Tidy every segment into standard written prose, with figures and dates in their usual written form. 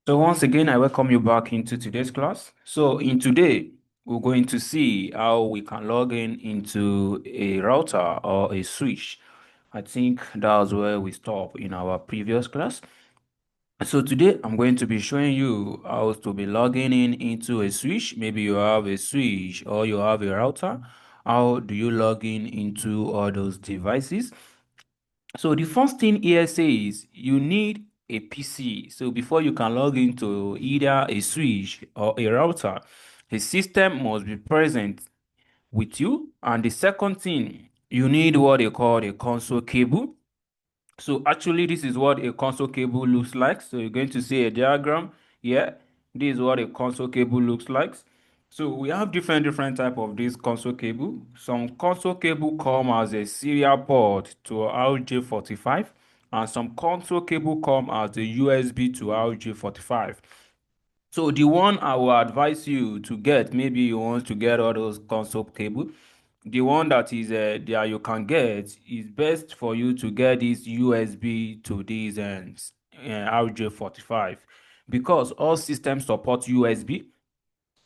So once again, I welcome you back into today's class. So in today, we're going to see how we can log in into a router or a switch. I think that's where we stop in our previous class. So today, I'm going to be showing you how to be logging in into a switch. Maybe you have a switch or you have a router. How do you log in into all those devices? So the first thing here says you need a PC. So before you can log into either a switch or a router, a system must be present with you. And the second thing, you need what they call a console cable. So actually, this is what a console cable looks like. So you're going to see a diagram here. This is what a console cable looks like. So we have different type of this console cable. Some console cable come as a serial port to RJ45, and some console cable come as a USB to RJ45. So the one I will advise you to get, maybe you want to get all those console cable, the one that is there you can get is best for you to get this USB to this RJ45 because all systems support USB.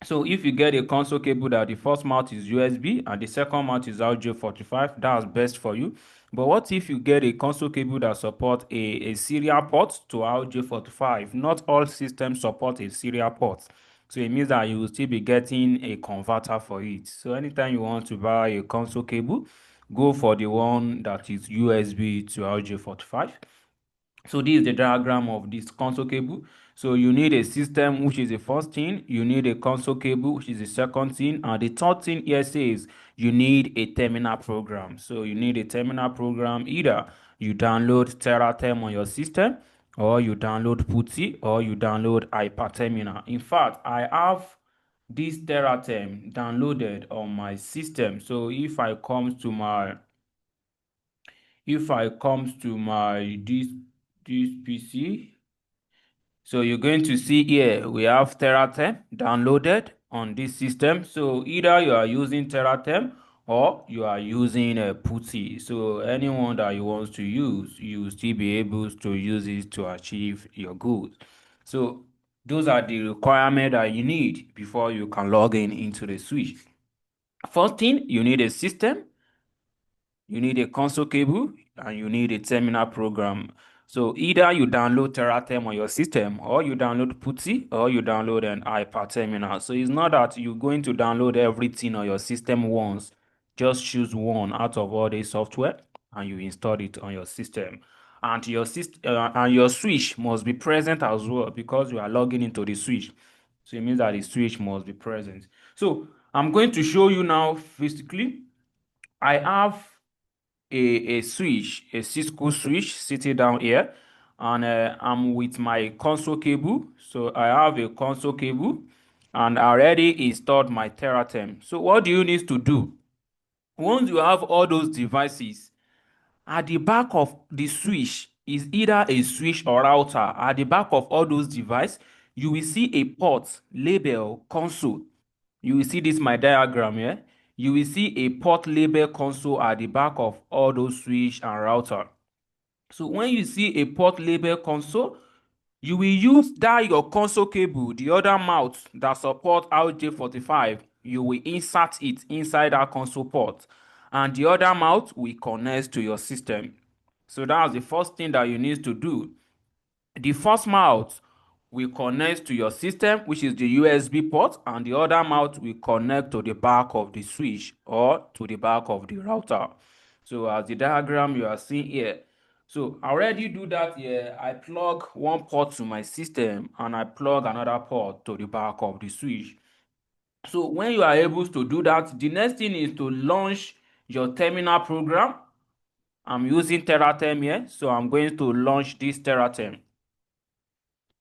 So if you get a console cable that the first mount is USB and the second mount is RJ45, that's best for you. But what if you get a console cable that supports a serial port to RJ45? Not all systems support a serial port. So it means that you will still be getting a converter for it. So anytime you want to buy a console cable, go for the one that is USB to RJ45. So this is the diagram of this console cable. So you need a system, which is the first thing. You need a console cable, which is the second thing. And the third thing here says you need a terminal program. So you need a terminal program. Either you download TerraTerm on your system, or you download PuTTY, or you download Hyperterminal. In fact, I have this TerraTerm downloaded on my system. So if I comes to my this PC, so you're going to see here we have Teratem downloaded on this system. So either you are using Teratem or you are using a PuTTY. So anyone that you want to use, you will still be able to use it to achieve your goals. So those are the requirements that you need before you can log in into the switch. First thing, you need a system, you need a console cable, and you need a terminal program. So either you download TerraTerm on your system, or you download PuTTY, or you download an iPad terminal. So it's not that you're going to download everything on your system once. Just choose one out of all the software and you install it on your system. And your switch must be present as well because you are logging into the switch. So it means that the switch must be present. So I'm going to show you now physically. I have a switch, a Cisco switch sitting down here, and I'm with my console cable. So I have a console cable and I already installed my TerraTerm. So what do you need to do? Once you have all those devices, at the back of the switch is either a switch or router. At the back of all those devices, you will see a port label console. You will see this my diagram here. You will see a port label console at the back of all those switch and router. So when you see a port label console, you will use that your console cable, the other mouth that support RJ45, you will insert it inside that console port, and the other mouth will connect to your system. So that's the first thing that you need to do. The first mouth will connect to your system, which is the USB port, and the other mouth will connect to the back of the switch or to the back of the router. So as the diagram you are seeing here. So I already do that here. I plug one port to my system and I plug another port to the back of the switch. So when you are able to do that, the next thing is to launch your terminal program. I'm using TerraTerm here, so I'm going to launch this TerraTerm.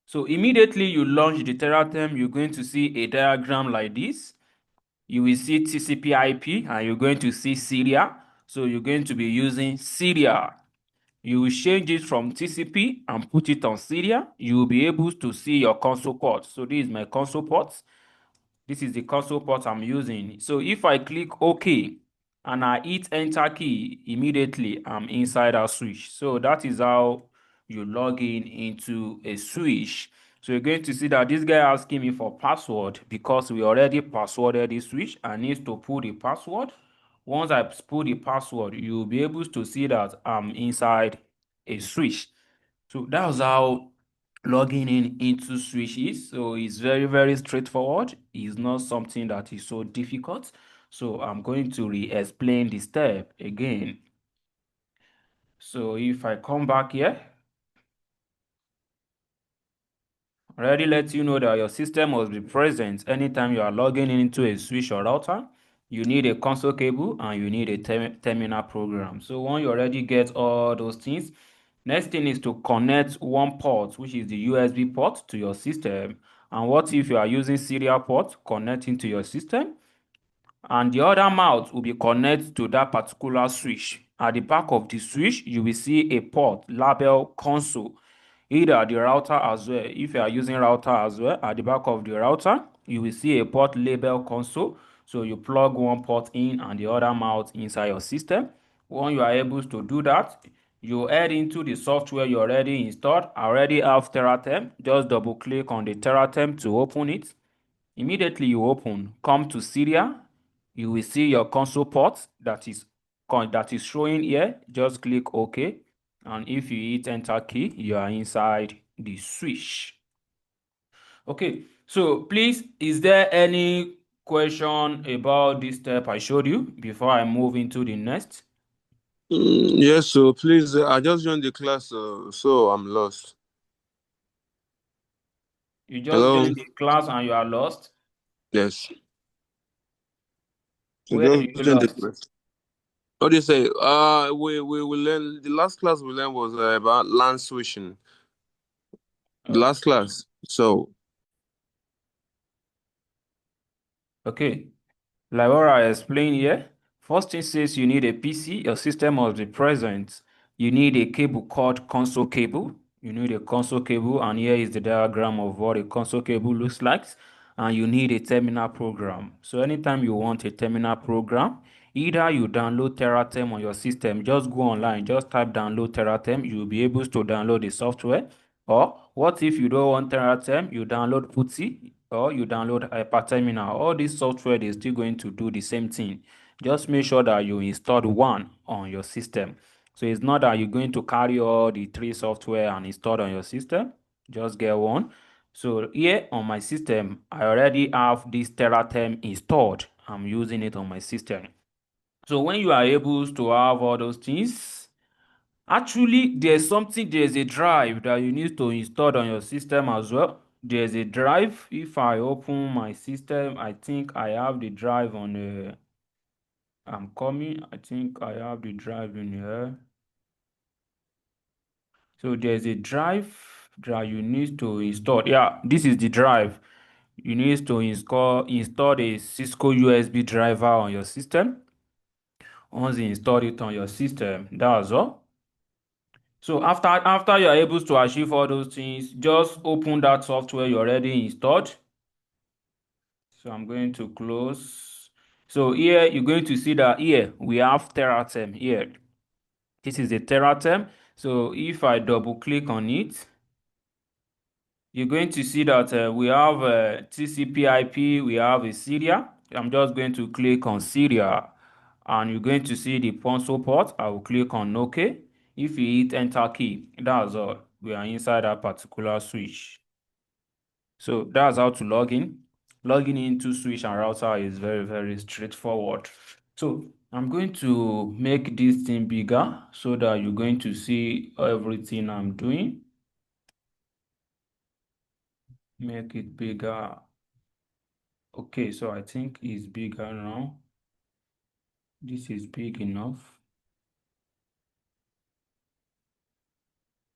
So immediately you launch the TerraTerm, you're going to see a diagram like this. You will see TCP/IP and you're going to see serial. So you're going to be using serial. You will change it from TCP and put it on serial. You will be able to see your console port. So this is my console port. This is the console port I'm using. So if I click OK and I hit enter key, immediately I'm inside our switch. So that is how you log in into a switch. So you're going to see that this guy asking me for password because we already passworded the switch. I need to put the password. Once I put the password, you'll be able to see that I'm inside a switch. So that's how logging in into switch is. So it's very, very straightforward. It's not something that is so difficult. So I'm going to re-explain the step again. So if I come back here, already let you know that your system must be present anytime you are logging into a switch or router. You need a console cable and you need a terminal program. So when you already get all those things, next thing is to connect one port, which is the USB port, to your system. And what if you are using serial port connecting to your system? And the other mouth will be connected to that particular switch. At the back of the switch, you will see a port labeled console, either the router as well. If you are using router as well, at the back of the router, you will see a port labeled console. So you plug one port in and the other mouth inside your system. When you are able to do that, you head into the software you already installed. I already have TerraTerm. Just double click on the TerraTerm to open it. Immediately you open, come to Syria, you will see your console port that is showing here. Just click OK, and if you hit enter key, you are inside the switch. Okay, so please, is there any question about this step I showed you before I move into the next? Yes, so please, I just joined the class, so I'm lost. You just Hello? joined the class and you are lost. Yes. So Where do just you join the lost? class. What do you say? We learn the last class we learned was about land switching. The last Okay. class. So Okay. Like what I explained here, first thing says you need a PC, your system must be present. You need a cable called console cable. You need a console cable, and here is the diagram of what a console cable looks like. And you need a terminal program. So anytime you want a terminal program, either you download TerraTerm on your system, just go online, just type download TerraTerm, you'll be able to download the software. Or what if you don't want TerraTerm, you download PuTTY or you download Hyperterminal. All this software is still going to do the same thing. Just make sure that you install one on your system. So it's not that you're going to carry all the three software and install on your system. Just get one. So here on my system, I already have this TerraTerm installed. I'm using it on my system. So when you are able to have all those things, actually, there's a drive that you need to install on your system as well. There's a drive. If I open my system, I think I have the drive on the. I'm coming. I think I have the drive in here. So there's a drive that you need to install. Yeah, this is the drive. You need to install the Cisco USB driver on your system. Once you install it on your system, that's all. So after you are able to achieve all those things, just open that software you already installed. So I'm going to close. So here you're going to see that here we have TerraTerm here. This is a TerraTerm. So if I double click on it, you're going to see that we have TCP/IP, we have a serial. I'm just going to click on serial and you're going to see the console port. I will click on OK. If you hit enter key, that's all. We are inside that particular switch. So that's how to log in. Logging into switch and router is very, very straightforward. So I'm going to make this thing bigger so that you're going to see everything I'm doing. Make it bigger. Okay, so I think it's bigger now. This is big enough.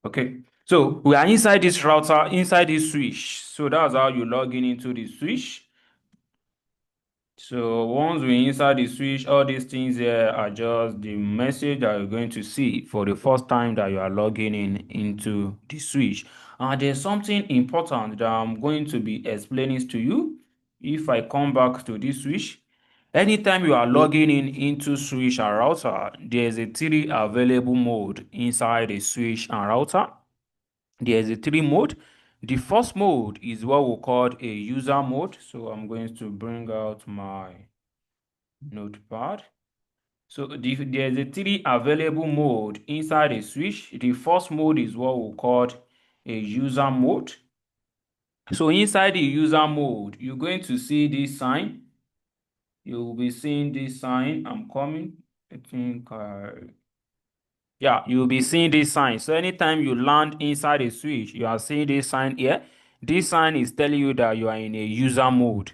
Okay, so we are inside this router, inside this switch. So that's how you log in into the switch. So once we're inside the switch, all these things here are just the message that you're going to see for the first time that you are logging in into the switch. And there's something important that I'm going to be explaining to you. If I come back to this switch, anytime you are logging in into switch and router, there's a three available mode inside the switch and router. There's a three mode. The first mode is what we call a user mode. So I'm going to bring out my notepad. So there's a three available mode inside a switch. The first mode is what we call a user mode. So inside the user mode, you're going to see this sign. You'll be seeing this sign. I'm coming. I think, yeah, you'll be seeing this sign. So anytime you land inside a switch, you are seeing this sign here. This sign is telling you that you are in a user mode.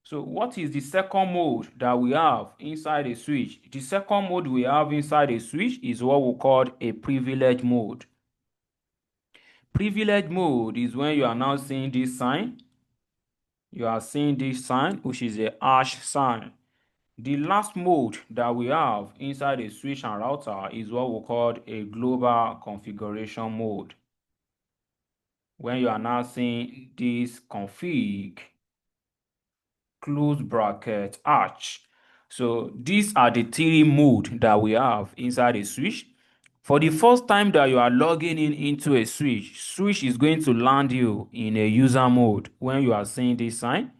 So what is the second mode that we have inside a switch? The second mode we have inside a switch is what we call a privilege mode. Privilege mode is when you are now seeing this sign. You are seeing this sign, which is a hash sign. The last mode that we have inside a switch and router is what we call a global configuration mode. When you are now seeing this config, close bracket, arch. So these are the three modes that we have inside a switch. For the first time that you are logging in into a switch is going to land you in a user mode when you are seeing this sign.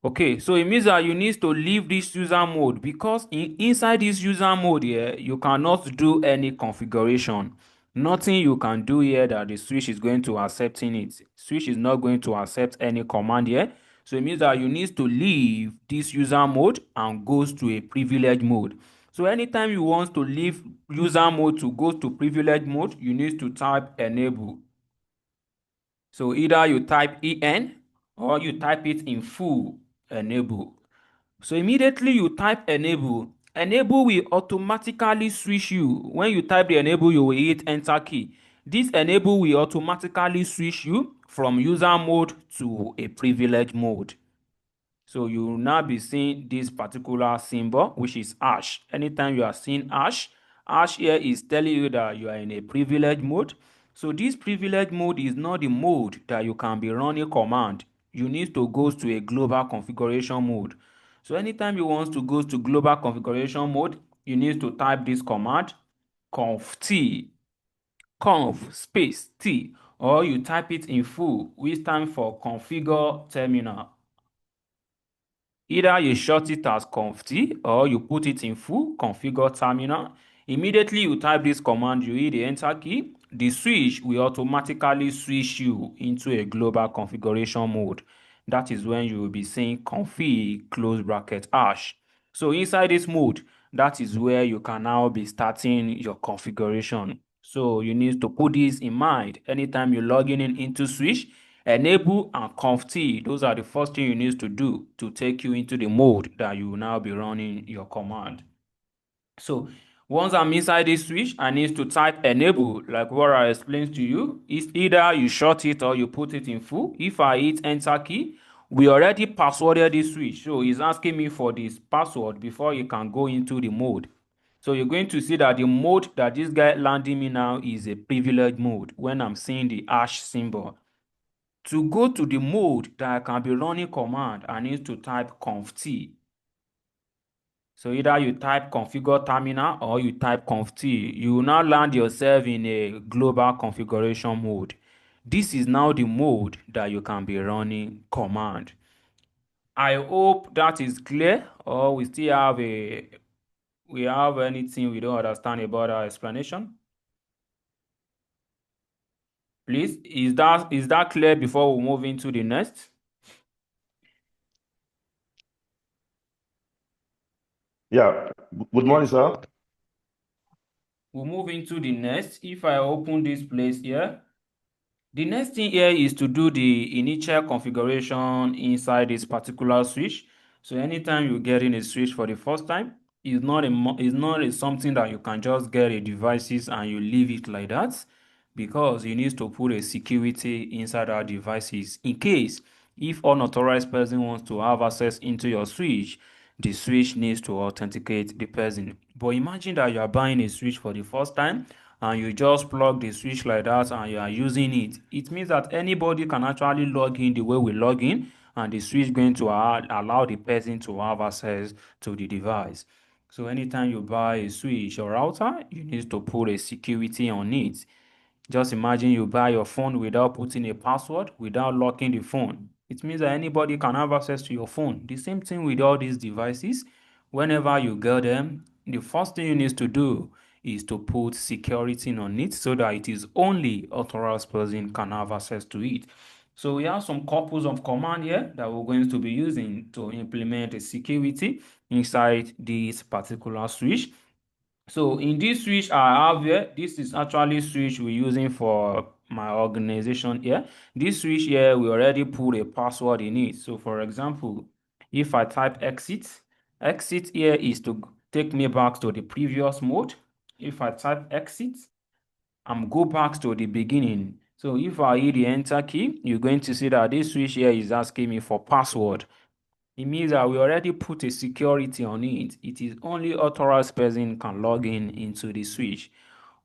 Okay, so it means that you need to leave this user mode because inside this user mode here, you cannot do any configuration. Nothing you can do here that the switch is going to accept in it. Switch is not going to accept any command here. So it means that you need to leave this user mode and goes to a privilege mode. So anytime you want to leave user mode to go to privilege mode, you need to type enable. So either you type en or you type it in full enable. So immediately you type enable, enable will automatically switch you. When you type the enable, you will hit enter key. This enable will automatically switch you from user mode to a privilege mode. So you will now be seeing this particular symbol, which is hash. Anytime you are seeing hash, hash here is telling you that you are in a privilege mode. So this privilege mode is not the mode that you can be running command. You need to go to a global configuration mode. So anytime you want to go to global configuration mode, you need to type this command, conf t, conf space t, or you type it in full, which stands for configure terminal. Either you short it as conft or you put it in full configure terminal. Immediately you type this command, you hit the enter key, the switch will automatically switch you into a global configuration mode. That is when you will be saying config close bracket hash. So inside this mode, that is where you can now be starting your configuration. So you need to put this in mind anytime you're logging in into switch. Enable and conft, those are the first thing you need to do to take you into the mode that you will now be running your command. So once I'm inside this switch, I need to type enable, like what I explained to you. It's either you short it or you put it in full. If I hit enter key, we already passworded this switch. So it's asking me for this password before you can go into the mode. So you're going to see that the mode that this guy landing me now is a privilege mode when I'm seeing the hash symbol. To go to the mode that I can be running command, I need to type conft. So either you type configure terminal or you type conft. You will now land yourself in a global configuration mode. This is now the mode that you can be running command. I hope that is clear, or we have anything we don't understand about our explanation. Please, is that clear before we move into the next? Yeah. Good Okay, morning, sir. so we'll move into the next. If I open this place here, the next thing here is to do the initial configuration inside this particular switch. So anytime you get in a switch for the first time, it's not something that you can just get a devices and you leave it like that, because you need to put a security inside our devices in case if unauthorized person wants to have access into your switch, the switch needs to authenticate the person. But imagine that you are buying a switch for the first time and you just plug the switch like that and you are using it. It means that anybody can actually log in the way we log in, and the switch going to allow the person to have access to the device. So anytime you buy a switch or router, you need to put a security on it. Just imagine you buy your phone without putting a password, without locking the phone. It means that anybody can have access to your phone. The same thing with all these devices. Whenever you get them, the first thing you need to do is to put security on it so that it is only authorized person can have access to it. So we have some couples of command here that we're going to be using to implement a security inside this particular switch. So in this switch I have here, this is actually switch we're using for my organization here. This switch here, we already put a password in it. So for example, if I type exit here is to take me back to the previous mode. If I type exit, I'm go back to the beginning. So if I hit the enter key, you're going to see that this switch here is asking me for password. It means that we already put a security on it. It is only authorized person can log in into the switch.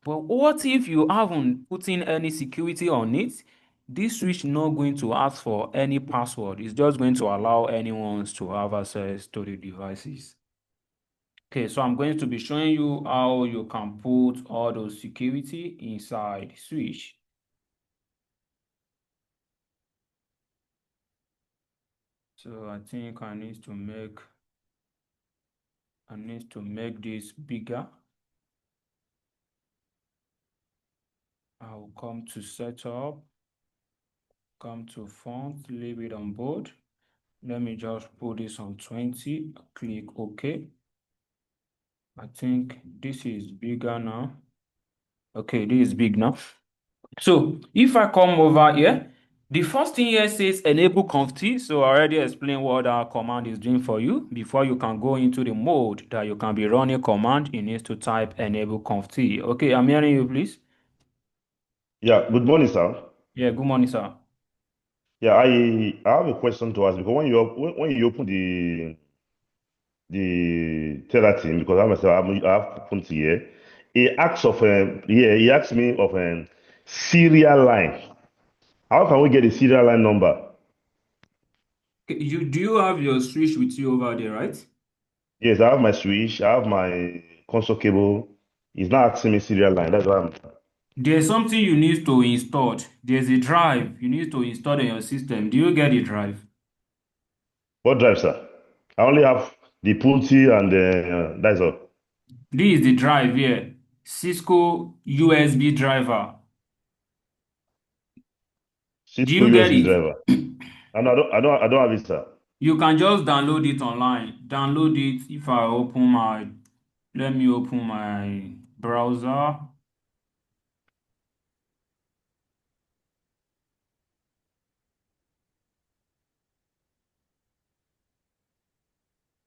But what if you haven't put in any security on it? This switch not going to ask for any password. It's just going to allow anyone to have access to the devices. Okay, so I'm going to be showing you how you can put all those security inside the switch. So I think I need to make this bigger. I'll come to setup, come to font, leave it on board. Let me just put this on 20, click OK. I think this is bigger now. Okay, this is big now. So if I come over here, the first thing here says enable conft. So I already explained what our command is doing for you. Before you can go into the mode that you can be running command, you need to type enable conft. Okay, I'm hearing you, please. Yeah, good morning, sir. Yeah, good morning, sir. Yeah, I have a question to ask because when you open the teller team, because I myself I have opened here, he asked me of a serial line. How can we get a serial line number? Okay, do you have your switch with you over there, right? Yes, I have my switch, I have my console cable. He's not asking me serial line. That's why I'm. There's something you need to install. There's a drive you need to install in your system. Do you get the drive? What drive, sir? I only have the Punti and that's all. This is the drive here. Cisco USB driver. Do Cisco you get USB it? driver. And I don't have it, sir. You can just download it online. Download it. If I open my, let me open my browser.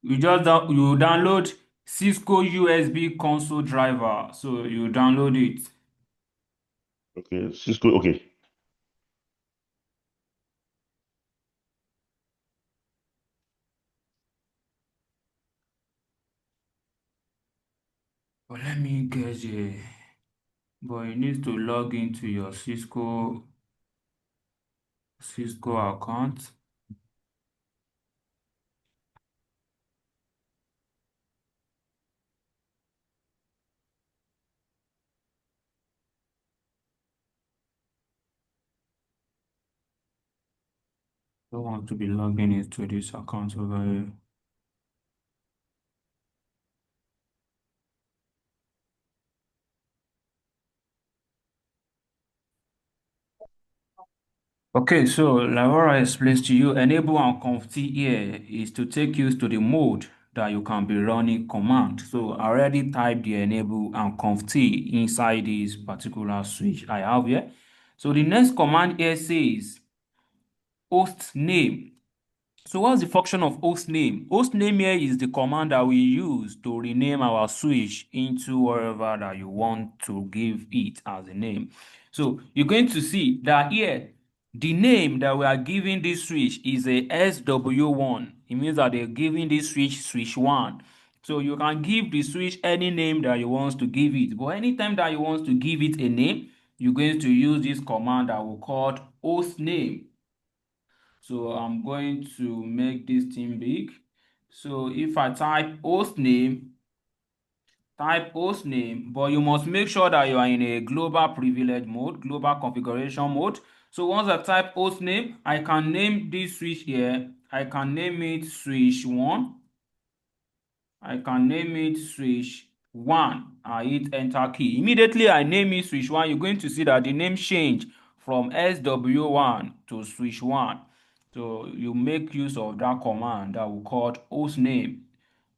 You download Cisco USB console driver. So you download it. Okay, Cisco. Okay, But let me get it. But you need to log into your Cisco account. Don't want to be logging into this account over here. Okay, so like what I explained to you, enable and conft here is to take you to the mode that you can be running command. So I already typed the enable and conft inside this particular switch I have here. So the next command here says host name. So what's the function of host name? Host name here is the command that we use to rename our switch into whatever that you want to give it as a name. So you're going to see that here, the name that we are giving this switch is a SW1. It means that they're giving this switch 1. So you can give the switch any name that you want to give it. But anytime that you want to give it a name, you're going to use this command that we call host name. So I'm going to make this thing big. So if I type host name, type host name, but you must make sure that you are in a global privilege mode, global configuration mode. So once I type host name, I can name this switch here. I can name it switch 1. I can name it switch 1. I hit enter key. Immediately I name it switch 1, you're going to see that the name change from SW1 to switch 1. So you make use of that command that we call host name.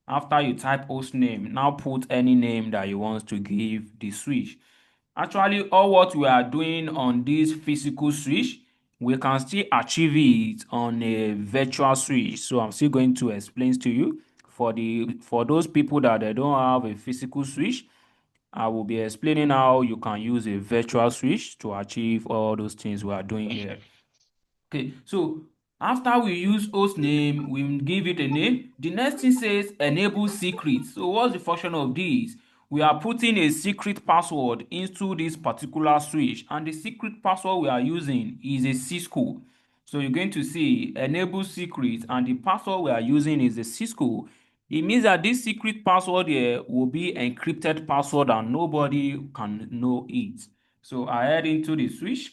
After you type host name, now put any name that you want to give the switch. Actually, all what we are doing on this physical switch, we can still achieve it on a virtual switch. So I'm still going to explain to you for those people that they don't have a physical switch. I will be explaining how you can use a virtual switch to achieve all those things we are doing here. Okay, so after we use host name, we give it a name. The next thing says enable secret. So what's the function of this? We are putting a secret password into this particular switch, and the secret password we are using is a Cisco. So you're going to see enable secret, and the password we are using is a Cisco. It means that this secret password here will be encrypted password and nobody can know it. So I head into the switch.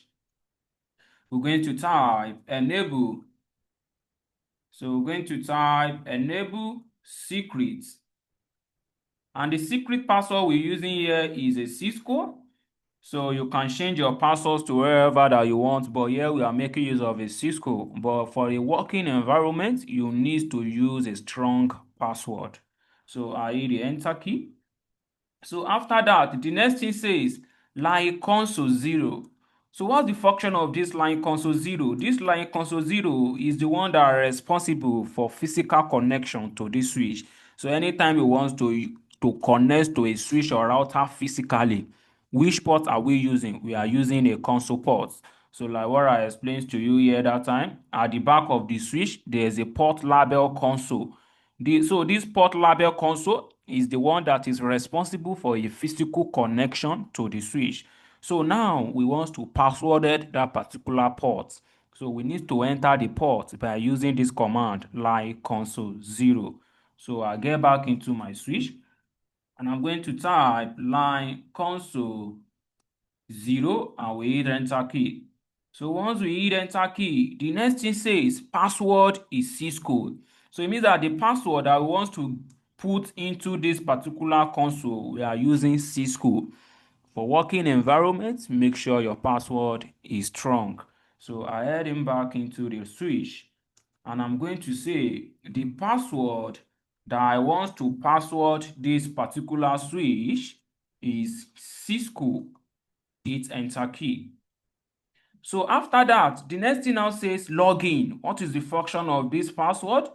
We're going to type enable. So we're going to type enable secret. And the secret password we're using here is a Cisco. So you can change your passwords to wherever that you want, but here we are making use of a Cisco. But for a working environment, you need to use a strong password. So I hit the enter key. So after that, the next thing says line console 0. So what's the function of this line console 0? This line console 0 is the one that are responsible for physical connection to this switch. So anytime you want to connect to a switch or router physically, which port are we using? We are using a console port. So like what I explained to you here that time, at the back of the switch, there's a port label console. So this port label console is the one that is responsible for a physical connection to the switch. So now we want to password that particular port. So we need to enter the port by using this command like console 0. So I get back into my switch and I'm going to type line console 0 and we hit enter key. So once we hit enter key, the next thing says password is Cisco. So it means that the password that we want to put into this particular console, we are using Cisco. For working environments, make sure your password is strong. So I head him back into the switch and I'm going to say the password that I want to password this particular switch is Cisco. Hit enter key. So after that, the next thing now says login. What is the function of this password?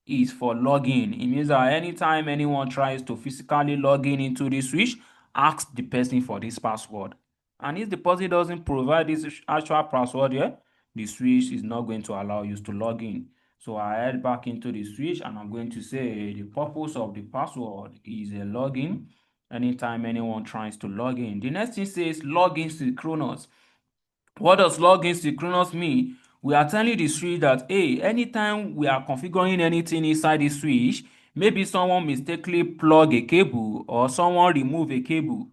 Is for login. It means that anytime anyone tries to physically log in into the switch, ask the person for this password. And if the person doesn't provide this actual password here, the switch is not going to allow you to log in. So I head back into the switch and I'm going to say the purpose of the password is a login. Anytime anyone tries to log in. The next thing says login synchronous. What does login synchronous mean? We are telling the switch that, hey, anytime we are configuring anything inside the switch, maybe someone mistakenly plug a cable or someone remove a cable,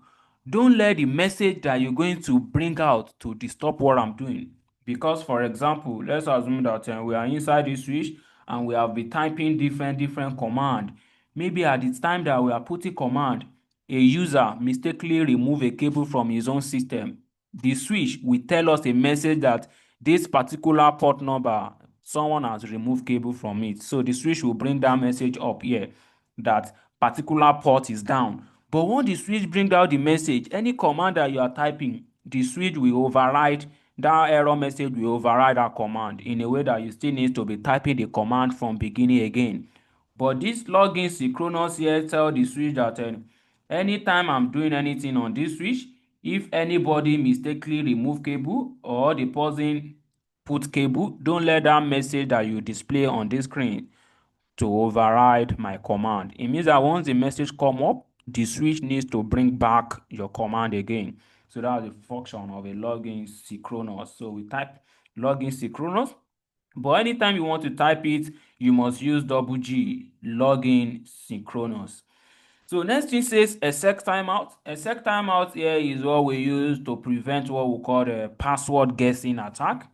don't let the message that you're going to bring out to disturb what I'm doing. Because, for example, let's assume that we are inside the switch and we have been typing different command. Maybe at the time that we are putting command, a user mistakenly remove a cable from his own system. The switch will tell us a message that this particular port number, someone has removed cable from it. So the switch will bring that message up here that particular port is down. But when the switch brings out the message, any command that you are typing, the switch will override that error message, will override that command in a way that you still need to be typing the command from beginning again. But this login synchronous here tell the switch that anytime I'm doing anything on this switch, if anybody mistakenly remove cable or the person put cable, don't let that message that you display on this screen to override my command. It means that once the message come up, the switch needs to bring back your command again. So that's the function of a login synchronous. So we type login synchronous, but anytime you want to type it, you must use double G, login synchronous. So next thing says a sec timeout. A sec timeout here is what we use to prevent what we call a password guessing attack.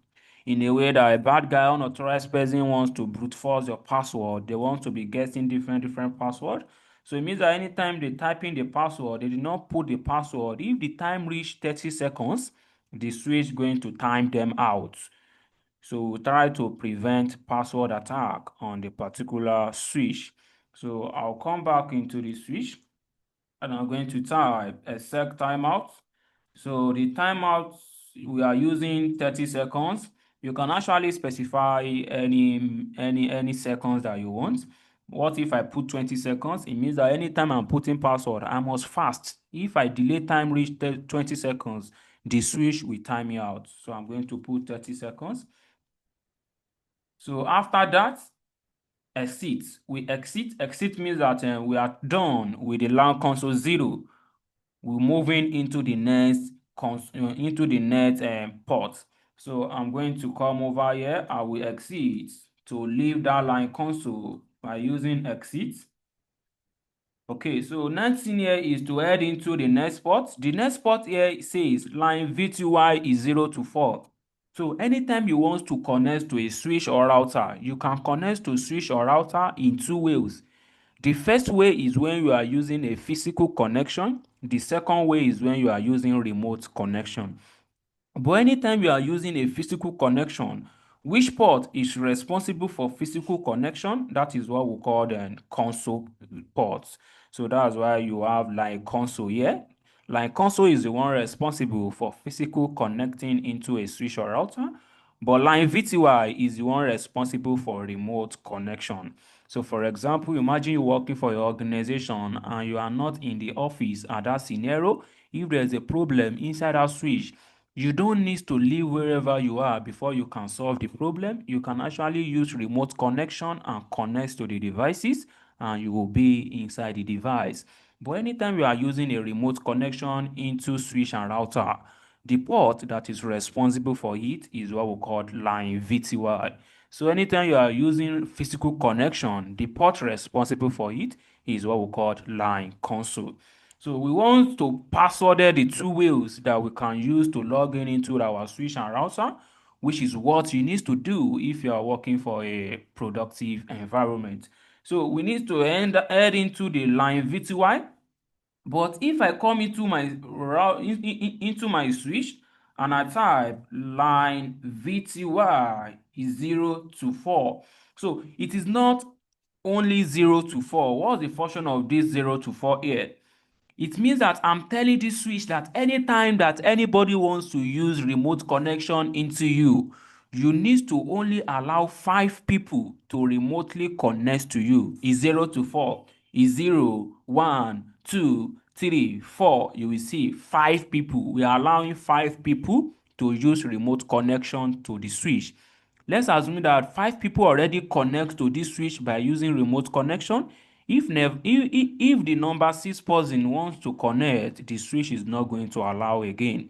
In a way that a bad guy, unauthorized person wants to brute force your password. They want to be guessing different password. So it means that anytime they type in the password, they did not put the password. If the time reach 30 seconds, the switch is going to time them out. So we try to prevent password attack on the particular switch. So I'll come back into the switch and I'm going to type a sec timeout. So the timeout, we are using 30 seconds. You can actually specify any seconds that you want. What if I put 20 seconds? It means that anytime I'm putting password, I must fast. If I delay time reach 20 seconds, the switch will time me out. So I'm going to put 30 seconds. So after that, exit. We exit. Exit means that we are done with the LAN console 0. We're moving into the next port. So I'm going to come over here. I will exit to leave that line console by using exit. Okay, so next thing here is to head into the next port. The next port here says line VTY is 0 to 4. So anytime you want to connect to a switch or router, you can connect to switch or router in two ways. The first way is when you are using a physical connection. The second way is when you are using remote connection. But anytime you are using a physical connection, which port is responsible for physical connection? That is what we call the console ports. So that's why you have like console here. Like console is the one responsible for physical connecting into a switch or router, but line VTY is the one responsible for remote connection. So for example, imagine you're working for your organization and you are not in the office at that scenario. If there's a problem inside that switch, you don't need to leave wherever you are before you can solve the problem. You can actually use remote connection and connect to the devices and you will be inside the device. But anytime you are using a remote connection into switch and router, the port that is responsible for it is what we call line VTY. So anytime you are using physical connection, the port responsible for it is what we call line console. So we want to password the two ways that we can use to log in into our switch and router, which is what you need to do if you are working for a productive environment. So we need to head into the line VTY. But if I come into my into my switch and I type line VTY is 0 to 4. So it is not only 0 to 4. What's the function of this 0 to 4 here? It means that I'm telling this switch that anytime that anybody wants to use remote connection into you, you need to only allow 5 people to remotely connect to you. Is 0 to 4. Is 0, 1, 2, 3, 4. You will see 5 people. We are allowing 5 people to use remote connection to the switch. Let's assume that 5 people already connect to this switch by using remote connection. If the number 6 person wants to connect, the switch is not going to allow again.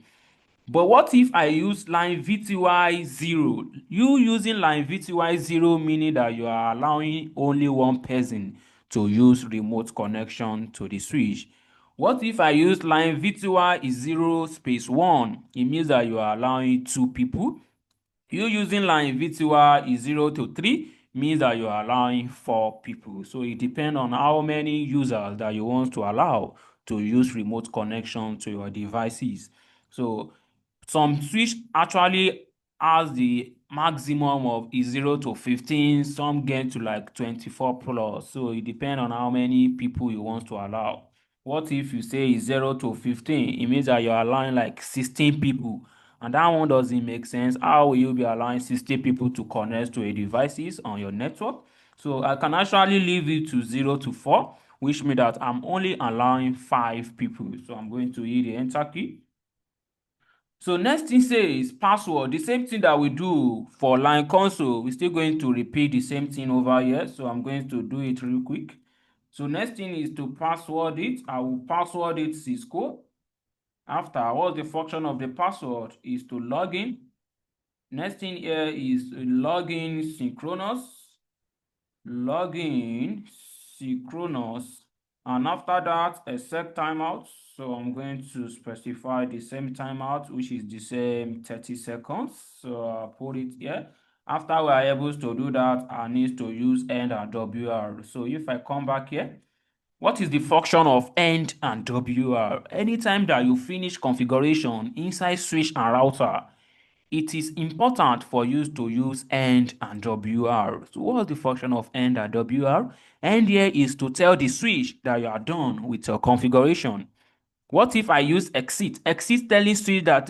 But what if I use line VTY 0? You using line VTY 0 meaning that you are allowing only one person to use remote connection to the switch. What if I use line VTY is 0 space 1? It means that you are allowing 2 people. You using line VTY is 0 to 3 means that you are allowing 4 people. So it depends on how many users that you want to allow to use remote connection to your devices. So some switch actually has the maximum of is 0 to 15. Some get to like 24 plus. So it depends on how many people you want to allow. What if you say is 0 to 15? It means that you're allowing like 16 people. And that one doesn't make sense. How will you be allowing 60 people to connect to a devices on your network? So I can actually leave it to 0 to 4, which means that I'm only allowing 5 people. So I'm going to hit the enter key. So next thing says password. The same thing that we do for line console, we're still going to repeat the same thing over here. So I'm going to do it real quick. So next thing is to password it. I will password it Cisco. After, what's the function of the password is to log in. Next thing here is login synchronous. Login synchronous. And after that, a set timeout. So I'm going to specify the same timeout, which is the same 30 seconds. So I'll put it here. After we are able to do that, I need to use end and WR. So if I come back here, what is the function of end and WR? Anytime that you finish configuration inside switch and router, it is important for you to use end and WR. So what's the function of end and WR? End here is to tell the switch that you are done with your configuration. What if I use exit? Exit telling switch that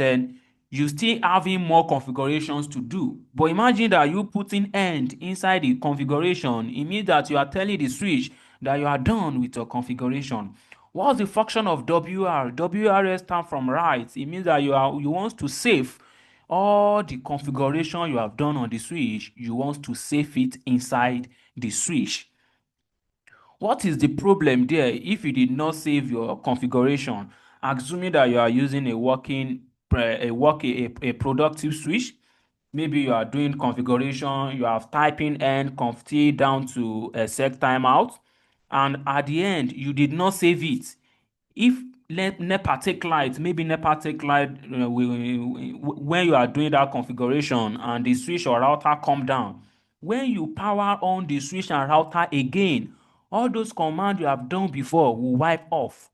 you still having more configurations to do. But imagine that you putting end inside the configuration. It means that you are telling the switch that you are done with your configuration. What's the function of WR? WR stands from write. It means that you want to save all the configuration you have done on the switch. You want to save it inside the switch. What is the problem there if you did not save your configuration? Assuming that you are using a productive switch, maybe you are doing configuration, you have typing end conf t down to a set timeout, and at the end you did not save it. If NEPA take light, maybe NEPA take light when you are doing that configuration and the switch or router come down. When you power on the switch and router again, all those commands you have done before will wipe off.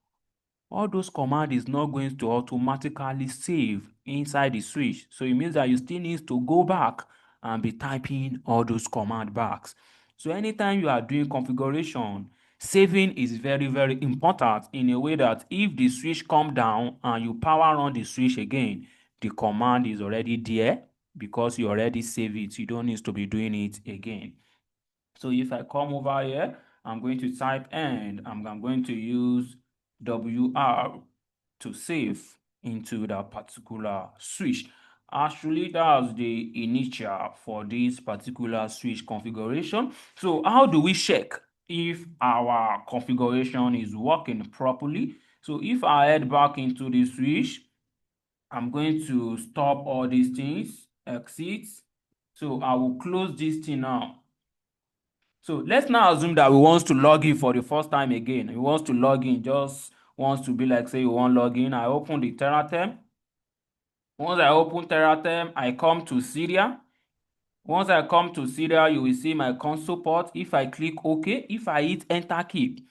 All those commands is not going to automatically save inside the switch. So it means that you still need to go back and be typing all those command backs. So anytime you are doing configuration, saving is very, very important in a way that if the switch come down and you power on the switch again, the command is already there because you already save it. You don't need to be doing it again. So if I come over here, I'm going to type end. I'm going to use WR to save into that particular switch. Actually, that's the initial for this particular switch configuration. So how do we check if our configuration is working properly? So if I head back into the switch, I'm going to stop all these things, exit. So I will close this thing now. So let's now assume that we want to log in for the first time again. We want to log in, just wants to be like, say you want to log in. I open the Teratem. Once I open Teratem, I come to Syria. Once I come to Syria, you will see my console port. If I click OK, if I hit enter key,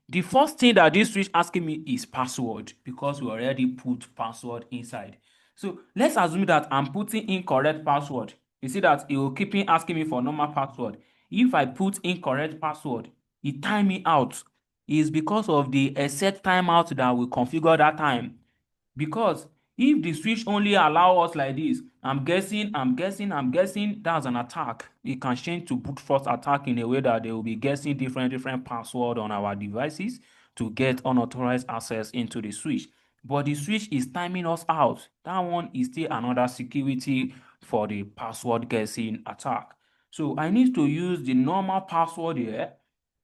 the first thing that this switch asking me is password because we already put password inside. So let's assume that I'm putting incorrect password. You see that it will keep asking me for normal password. If I put incorrect password, it time me out. It's because of the set timeout that we configure that time. Because if the switch only allow us like this, I'm guessing, that's an attack. It can change to brute force attack in a way that they will be guessing different password on our devices to get unauthorized access into the switch. But the switch is timing us out. That one is still another security for the password guessing attack. So I need to use the normal password here.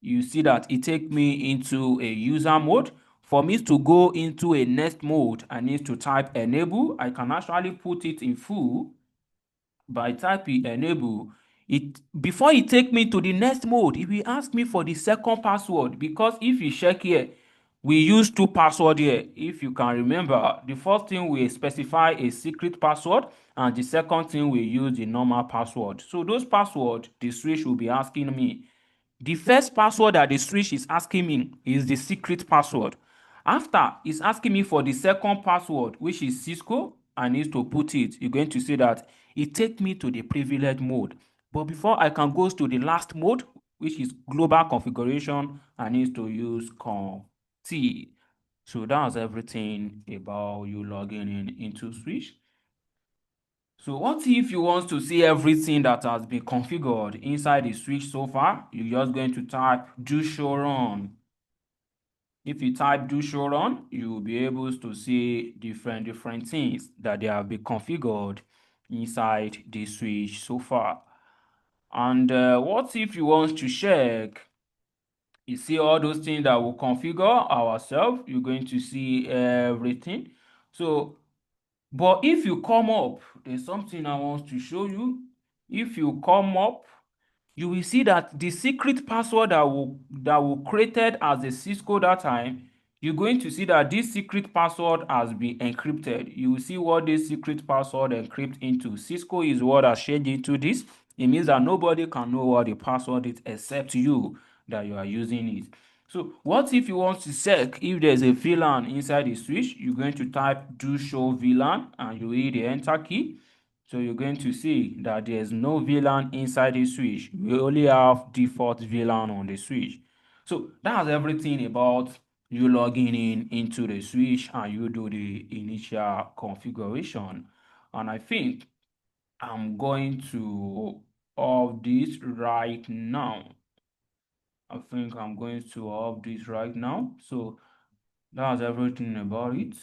You see that it take me into a user mode. For me to go into a next mode, I need to type enable. I can actually put it in full by typing enable. Before it take me to the next mode, it will ask me for the second password because if you check here, we use two password here. If you can remember, the first thing we specify a secret password and the second thing we use the normal password. So those passwords, the switch will be asking me. The first password that the switch is asking me is the secret password. After, it's asking me for the second password, which is Cisco. I need to put it. You're going to see that it takes me to the privileged mode. But before I can go to the last mode, which is global configuration, I need to use conf-t. So that's everything about you logging in into switch. So what if you want to see everything that has been configured inside the switch so far? You're just going to type do show run. If you type do show run, you will be able to see different things that they have been configured inside the switch so far. And what if you want to check? You see all those things that will configure ourselves. You're going to see everything. So but if you come up, there's something I want to show you. If you come up, you will see that the secret password that will created as a Cisco that time, you're going to see that this secret password has been encrypted. You will see what this secret password encrypt into. Cisco is what has changed into this. It means that nobody can know what the password is except you that you are using it. So what if you want to check if there's a VLAN inside the switch? You're going to type do show VLAN and you hit the enter key. So you're going to see that there's no VLAN inside the switch. We only have default VLAN on the switch. So that's everything about you logging in into the switch and you do the initial configuration. And I think I'm going to off this right now. I think I'm going to off this right now. So that's everything about it.